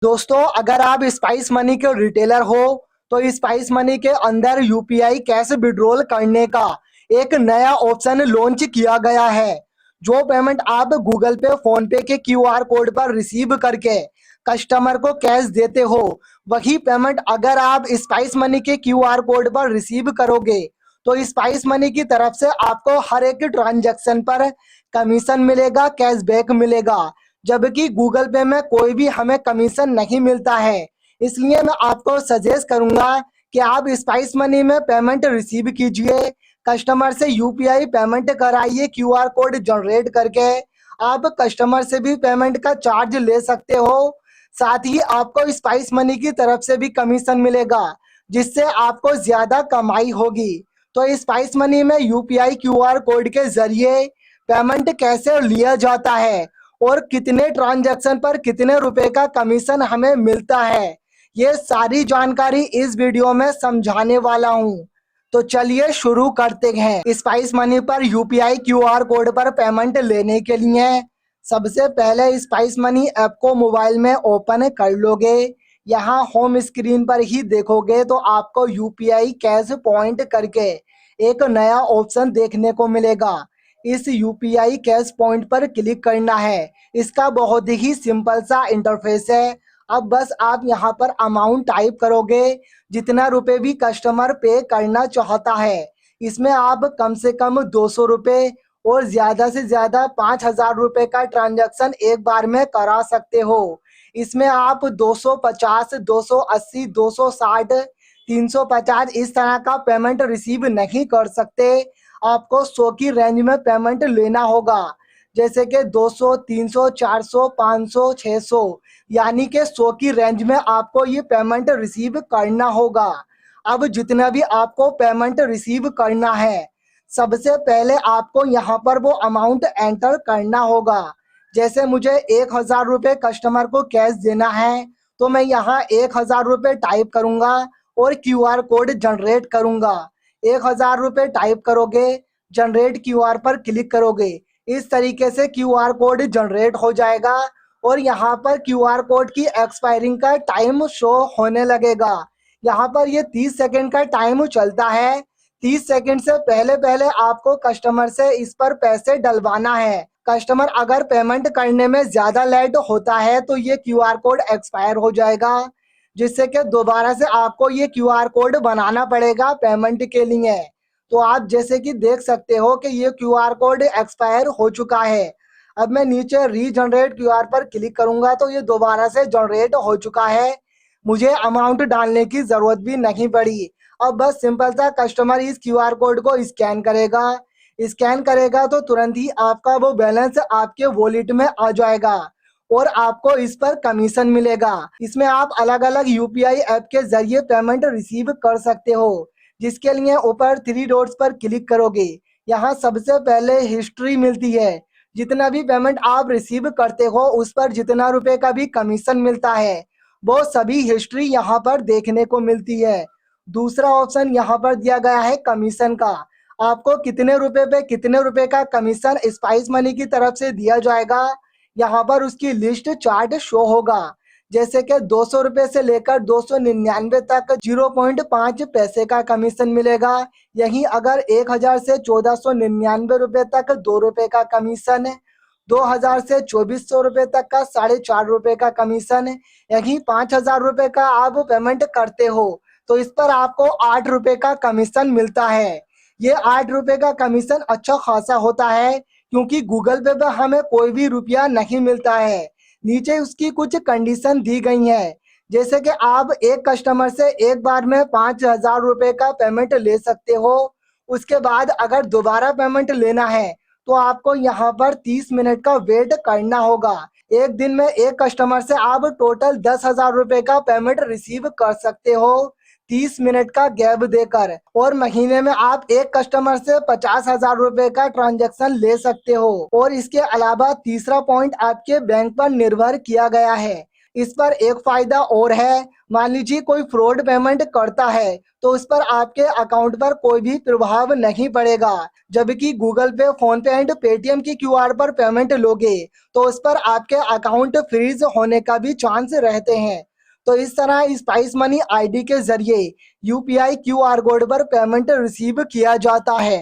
दोस्तों, अगर आप स्पाइस मनी के रिटेलर हो तो स्पाइस मनी के अंदर यूपीआई कैश विड्रॉल करने का एक नया ऑप्शन लॉन्च किया गया है। जो पेमेंट आप गूगल पे, फोन पे के क्यूआर कोड पर रिसीव करके कस्टमर को कैश देते हो, वही पेमेंट अगर आप स्पाइस मनी के क्यूआर कोड पर रिसीव करोगे तो स्पाइस मनी की तरफ से आपको हर एक ट्रांजैक्शन पर कमीशन मिलेगा, कैशबैक मिलेगा। जबकि गूगल पे में कोई भी हमें कमीशन नहीं मिलता है। इसलिए मैं आपको सजेस्ट करूंगा कि आप स्पाइस मनी में पेमेंट रिसीव कीजिए, कस्टमर से यूपीआई पेमेंट कराइए क्यूआर कोड जनरेट करके। आप कस्टमर से भी पेमेंट का चार्ज ले सकते हो, साथ ही आपको स्पाइस मनी की तरफ से भी कमीशन मिलेगा, जिससे आपको ज्यादा कमाई होगी। तो स्पाइस मनी में यूपीआई क्यूआर कोड के जरिए पेमेंट कैसे लिया जाता है और कितने ट्रांजैक्शन पर कितने रुपए का कमीशन हमें मिलता है, ये सारी जानकारी इस वीडियो में समझाने वाला हूँ। तो चलिए शुरू करते हैं। स्पाइस मनी पर यूपीआई क्यूआर कोड पर पेमेंट लेने के लिए सबसे पहले स्पाइस मनी ऐप को मोबाइल में ओपन कर लोगे। यहाँ होम स्क्रीन पर ही देखोगे तो आपको यूपीआई कैश पॉइंट करके एक नया ऑप्शन देखने को मिलेगा। इस यूपीआई कैश पॉइंट पर क्लिक करना है। इसका बहुत ही सिंपल सा इंटरफेस है। अब बस आप यहाँ पर अमाउंट टाइप करोगे, जितना रुपए भी कस्टमर पे करना चाहता है। इसमें आप कम से कम 200 रुपये और ज्यादा से ज्यादा 5,000 रुपये का ट्रांजैक्शन एक बार में करा सकते हो। इसमें आप 250, 280, 260, 350 इस तरह का पेमेंट रिसीव नहीं कर सकते। आपको 100 की रेंज में पेमेंट लेना होगा, जैसे कि 200, 300, 400, 500, 600, यानी कि 100 की रेंज में आपको ये पेमेंट रिसीव करना होगा। अब जितना भी आपको पेमेंट रिसीव करना है, सबसे पहले आपको यहाँ पर वो अमाउंट एंटर करना होगा। जैसे मुझे 1,000 रुपये कस्टमर को कैश देना है, तो मैं यहाँ 1,000 रुपये टाइप करूँगा और क्यूआर कोड जनरेट करूँगा। 1,000 रुपये टाइप करोगे, जनरेट क्यूआर पर क्लिक करोगे, इस तरीके से क्यूआर कोड जनरेट हो जाएगा और यहाँ पर क्यूआर कोड की एक्सपायरिंग का टाइम शो होने लगेगा। यहाँ पर ये 30 सेकंड का टाइम चलता है। 30 सेकंड से पहले पहले आपको कस्टमर से इस पर पैसे डलवाना है। कस्टमर अगर पेमेंट करने में ज्यादा लेट होता है तो ये क्यूआर कोड एक्सपायर हो जाएगा, जिससे कि दोबारा से आपको ये क्यूआर कोड बनाना पड़ेगा पेमेंट के लिए। तो आप जैसे कि देख सकते हो कि ये क्यूआर कोड एक्सपायर हो चुका है। अब मैं नीचे रीजनरेट क्यूआर पर क्लिक करूंगा तो ये दोबारा से जनरेट हो चुका है। मुझे अमाउंट डालने की जरूरत भी नहीं पड़ी। अब बस सिंपल सा कस्टमर इस क्यूआर कोड को स्कैन करेगा। स्कैन करेगा तो तुरंत ही आपका वो बैलेंस आपके वॉलेट में आ जाएगा और आपको इस पर कमीशन मिलेगा। इसमें आप अलग अलग यूपीआई ऐप के जरिए पेमेंट रिसीव कर सकते हो, जिसके लिए ऊपर 3 डॉट्स पर क्लिक करोगे। यहाँ सबसे पहले हिस्ट्री मिलती है। जितना भी पेमेंट आप रिसीव करते हो उस पर जितना रुपए का भी कमीशन मिलता है, वो सभी हिस्ट्री यहाँ पर देखने को मिलती है। दूसरा ऑप्शन यहाँ पर दिया गया है कमीशन का। आपको कितने रुपए पे कितने रुपए का कमीशन स्पाइस मनी की तरफ से दिया जाएगा, यहाँ पर उसकी लिस्ट चार्ट शो होगा। जैसे कि 200 रुपये से लेकर 299 तक 0.5 पैसे का कमीशन मिलेगा। यहीं अगर 1,000 से 1,499 रुपये तक 2 रुपये का कमीशन है। 2,000 से 2,400 रुपये तक का 4.5 रुपये का कमीशन है। यहीं 5,000 रुपये का आप पेमेंट करते हो तो इस पर आपको 8 रुपये का कमीशन मिलता है। ये 8 रुपये का कमीशन अच्छा खासा होता है, क्योंकि गूगल पे पर हमें कोई भी रुपया नहीं मिलता है। नीचे उसकी कुछ कंडीशन दी गई है, जैसे कि आप एक कस्टमर से एक बार में 5,000 रुपये का पेमेंट ले सकते हो। उसके बाद अगर दोबारा पेमेंट लेना है तो आपको यहाँ पर 30 मिनट का वेट करना होगा। एक दिन में एक कस्टमर से आप टोटल 10,000 रुपये का पेमेंट रिसीव कर सकते हो 30 मिनट का गैप देकर। और महीने में आप एक कस्टमर से 50,000 रुपये का ट्रांजैक्शन ले सकते हो। और इसके अलावा तीसरा पॉइंट आपके बैंक पर निर्भर किया गया है। इस पर एक फायदा और है, मान लीजिए कोई फ्रॉड पेमेंट करता है तो उस पर आपके अकाउंट पर कोई भी प्रभाव नहीं पड़ेगा। जबकि गूगल पे, फोन पे एंड पेटीएम की क्यूआर पर पेमेंट लोगे तो उस पर आपके अकाउंट फ्रीज होने का भी चांस रहते हैं। तो इस तरह स्पाइस मनी आईडी के जरिए यूपीआई क्यूआर कोड पर पेमेंट रिसीव किया जाता है।